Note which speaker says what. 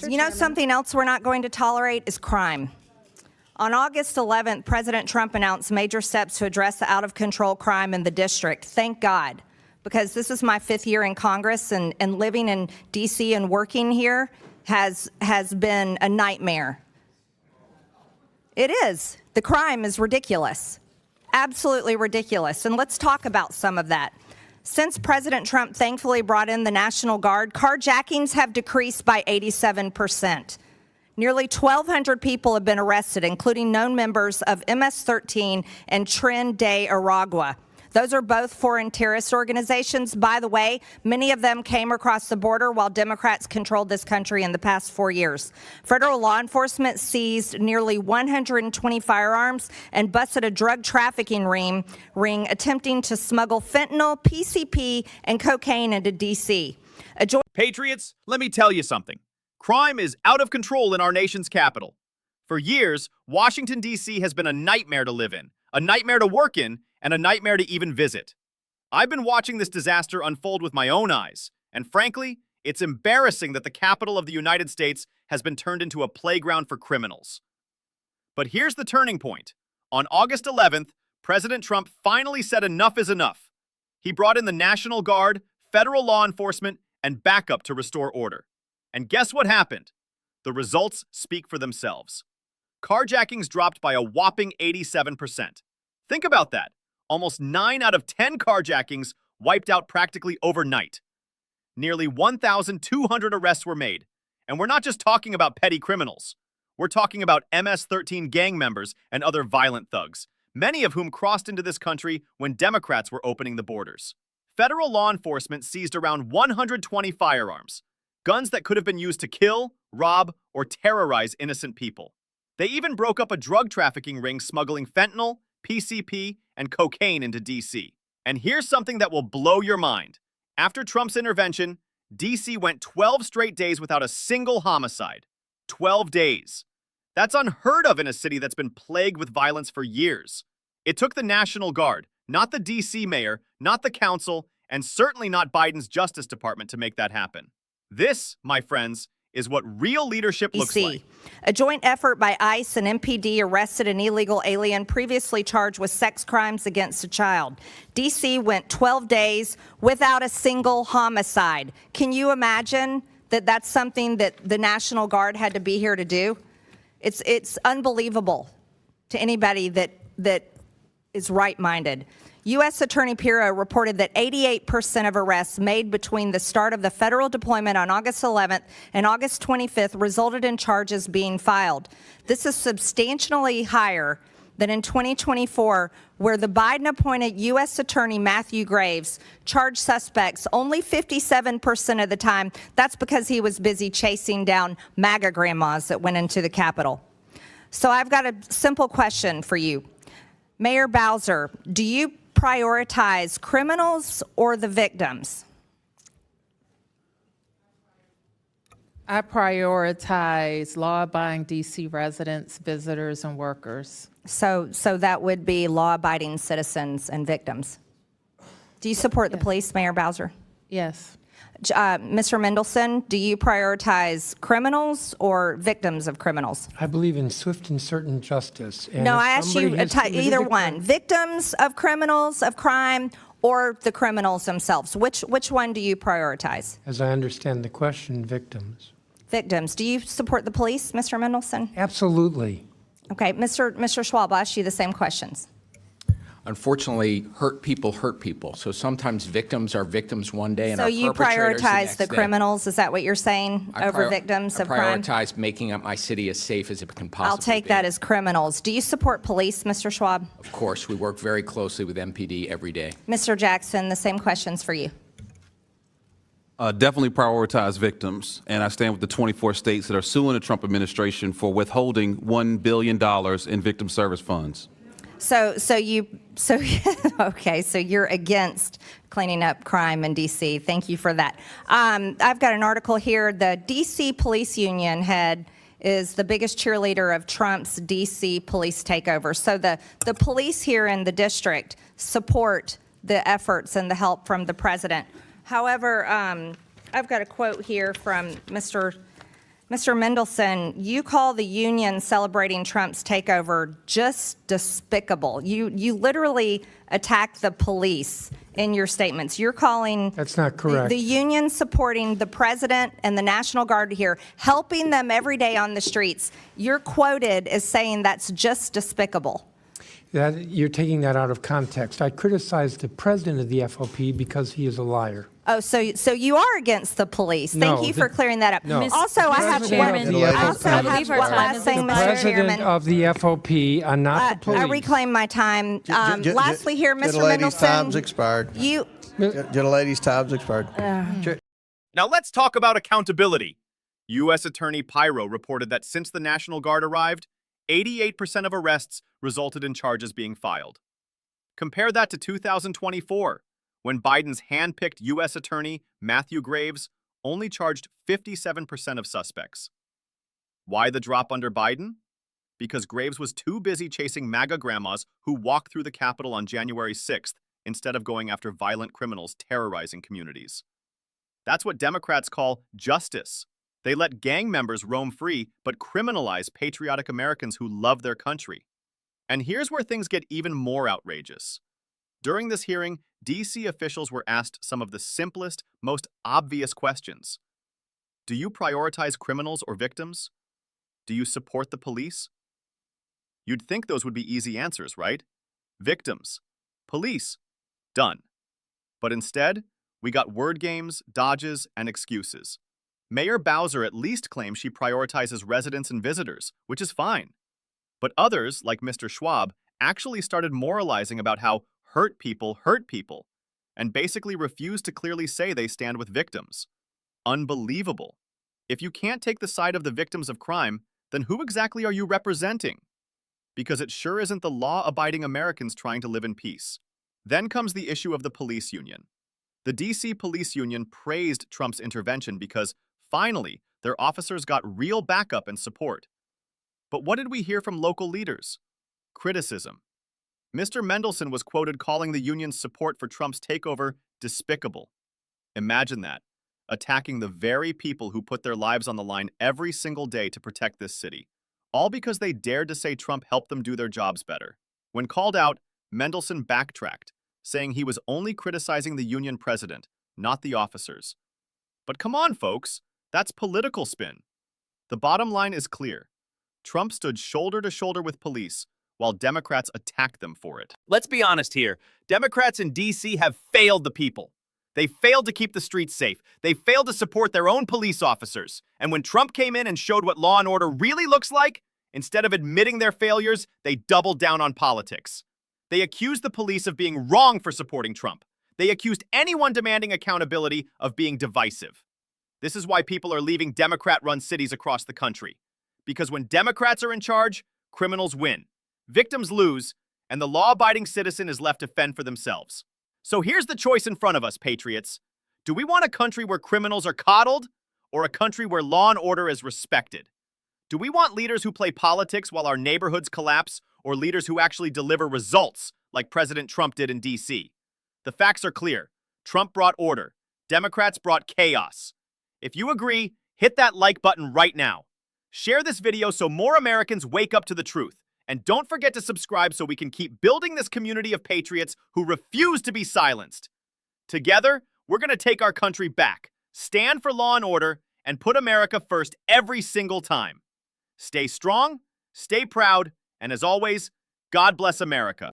Speaker 1: You know, something else we're not going to tolerate is crime. On August 11th, President Trump announced major steps to address the out-of-control crime in the district. Thank God, because this is my 5th year in Congress, and living in D.C. and working here has been a nightmare. It is. The crime is ridiculous. Absolutely ridiculous. And let's talk about some of that. Since President Trump thankfully brought in the National Guard, carjackings have decreased by 87%. Nearly 1,200 people have been arrested, including known members of MS-13 and Tren de Aragua. Those are both foreign terrorist organizations. By the way, many of them came across the border while Democrats controlled this country in the past 4 years. Federal law enforcement seized nearly 120 firearms and busted a drug trafficking ring attempting to smuggle fentanyl, PCP, and cocaine into D.C.
Speaker 2: Patriots, let me tell you something. Crime is out of control in our nation's capital. For years, Washington, D.C. has been a nightmare to live in, a nightmare to work in, and a nightmare to even visit. I've been watching this disaster unfold with my own eyes, and frankly, it's embarrassing that the capital of the United States has been turned into a playground for criminals. But here's the turning point. On August 11th, President Trump finally said enough is enough. He brought in the National Guard, federal law enforcement, and backup to restore order. And guess what happened? The results speak for themselves. Carjackings dropped by a whopping 87%. Think about that. Almost 9 out of 10 carjackings wiped out practically overnight. Nearly 1,200 arrests were made. And we're not just talking about petty criminals. We're talking about MS-13 gang members and other violent thugs, many of whom crossed into this country when Democrats were opening the borders. Federal law enforcement seized around 120 firearms, guns that could have been used to kill, rob, or terrorize innocent people. They even broke up a drug trafficking ring smuggling fentanyl, PCP, and cocaine into D.C. And here's something that will blow your mind. After Trump's intervention, D.C. went 12 straight days without a single homicide. 12 days. That's unheard of in a city that's been plagued with violence for years. It took the National Guard, not the D.C. mayor, not the council, and certainly not Biden's Justice Department to make that happen. This, my friends, is what real leadership looks like.
Speaker 1: A joint effort by ICE and MPD arrested an illegal alien previously charged with sex crimes against a child. D.C. went 12 days without a single homicide. Can you imagine that that's something that the National Guard had to be here to do? It's unbelievable to anybody that is right-minded. U.S. Attorney Pirro reported that 88% of arrests made between the start of the federal deployment on August 11th and August 25th resulted in charges being filed. This is substantially higher than in 2024, where the Biden-appointed U.S. Attorney Matthew Graves charged suspects only 57% of the time. That's because he was busy chasing down MAGA grandmas that went into the Capitol. So I've got a simple question for you. Mayor Bowser, do you prioritize criminals or the victims?
Speaker 3: I prioritize law-abiding D.C. residents, visitors, and workers.
Speaker 1: So that would be law-abiding citizens and victims. Do you support the police, Mayor Bowser?
Speaker 3: Yes.
Speaker 1: Mr. Mendelson, do you prioritize criminals or victims of criminals?
Speaker 4: I believe in swift and certain justice. And
Speaker 1: no, I asked you either one. Victims of criminals, of crime, or the criminals themselves. Which one do you prioritize?
Speaker 4: As I understand the question, victims.
Speaker 1: Victims. Do you support the police, Mr. Mendelson?
Speaker 4: Absolutely.
Speaker 1: Okay, Mr. Schwab, I'll ask you the same questions.
Speaker 5: Unfortunately, hurt people. So sometimes victims are victims one day and
Speaker 1: so
Speaker 5: are
Speaker 1: you
Speaker 5: perpetrators
Speaker 1: prioritize
Speaker 5: the
Speaker 1: the criminals, is that what you're saying, over victims of crime?
Speaker 5: I prioritize making up my city as safe as it can possibly be.
Speaker 1: I'll take that as criminals. Do you support police, Mr. Schwab?
Speaker 5: Of course, we work very closely with MPD every day.
Speaker 1: Mr. Jackson, the same questions for you.
Speaker 6: Definitely prioritize victims, and I stand with the 24 states that are suing the Trump administration for withholding $1 billion in victim service funds.
Speaker 1: So you're against cleaning up crime in D.C. Thank you for that. I've got an article here. The D.C. Police Union head is the biggest cheerleader of Trump's D.C. police takeover. So the police here in the district support the efforts and the help from the president. However, I've got a quote here from Mr. Mr. Mendelson, you call the union celebrating Trump's takeover just despicable. You literally attack the police in your statements. You're calling
Speaker 4: That's not correct.
Speaker 1: the union supporting the president and the National Guard here, helping them every day on the streets. You're quoted as saying that's just despicable.
Speaker 4: You're taking that out of context. I criticized the president of the FOP because he is a liar.
Speaker 1: Oh, so you are against the police. Thank
Speaker 4: No,
Speaker 1: you for clearing that up.
Speaker 4: no.
Speaker 1: Also, I have
Speaker 4: President of the
Speaker 1: I also
Speaker 4: FOP.
Speaker 1: have one last thing,
Speaker 4: The
Speaker 1: Mr.
Speaker 4: president
Speaker 1: Chairman.
Speaker 4: of the FOP, not the police.
Speaker 1: I reclaim my time. Lastly here, Mr.
Speaker 7: The lady's time's
Speaker 1: Mendelson,
Speaker 7: expired.
Speaker 1: you,
Speaker 7: The lady's time's expired.
Speaker 2: Now let's talk about accountability. U.S. Attorney Pyro reported that since the National Guard arrived, 88% of arrests resulted in charges being filed. Compare that to 2024, when Biden's hand-picked U.S. Attorney Matthew Graves only charged 57% of suspects. Why the drop under Biden? Because Graves was too busy chasing MAGA grandmas who walked through the Capitol on January 6th instead of going after violent criminals terrorizing communities. That's what Democrats call justice. They let gang members roam free, but criminalize patriotic Americans who love their country. And here's where things get even more outrageous. During this hearing, D.C. officials were asked some of the simplest, most obvious questions. Do you prioritize criminals or victims? Do you support the police? You'd think those would be easy answers, right? Victims. Police. Done. But instead, we got word games, dodges, and excuses. Mayor Bowser at least claims she prioritizes residents and visitors, which is fine. But others, like Mr. Schwab, actually started moralizing about how hurt people, and basically refused to clearly say they stand with victims. Unbelievable. If you can't take the side of the victims of crime, then who exactly are you representing? Because it sure isn't the law-abiding Americans trying to live in peace. Then comes the issue of the police union. The D.C. police union praised Trump's intervention because, finally, their officers got real backup and support. But what did we hear from local leaders? Criticism. Mr. Mendelson was quoted calling the union's support for Trump's takeover despicable. Imagine that, attacking the very people who put their lives on the line every single day to protect this city, all because they dared to say Trump helped them do their jobs better. When called out, Mendelson backtracked, saying he was only criticizing the union president, not the officers. But come on, folks, that's political spin. The bottom line is clear. Trump stood shoulder to shoulder with police, while Democrats attacked them for it. Let's be honest here. Democrats in D.C. have failed the people. They failed to keep the streets safe. They failed to support their own police officers. And when Trump came in and showed what law and order really looks like, instead of admitting their failures, they doubled down on politics. They accused the police of being wrong for supporting Trump. They accused anyone demanding accountability of being divisive. This is why people are leaving Democrat-run cities across the country. Because when Democrats are in charge, criminals win, victims lose, and the law-abiding citizen is left to fend for themselves. So here's the choice in front of us, patriots. Do we want a country where criminals are coddled, or a country where law and order is respected? Do we want leaders who play politics while our neighborhoods collapse, or leaders who actually deliver results like President Trump did in D.C.? The facts are clear. Trump brought order. Democrats brought chaos. If you agree, hit that like button right now. Share this video so more Americans wake up to the truth. And don't forget to subscribe so we can keep building this community of patriots who refuse to be silenced. Together, we're going to take our country back, stand for law and order, and put America first every single time. Stay strong, stay proud, and as always, God bless America.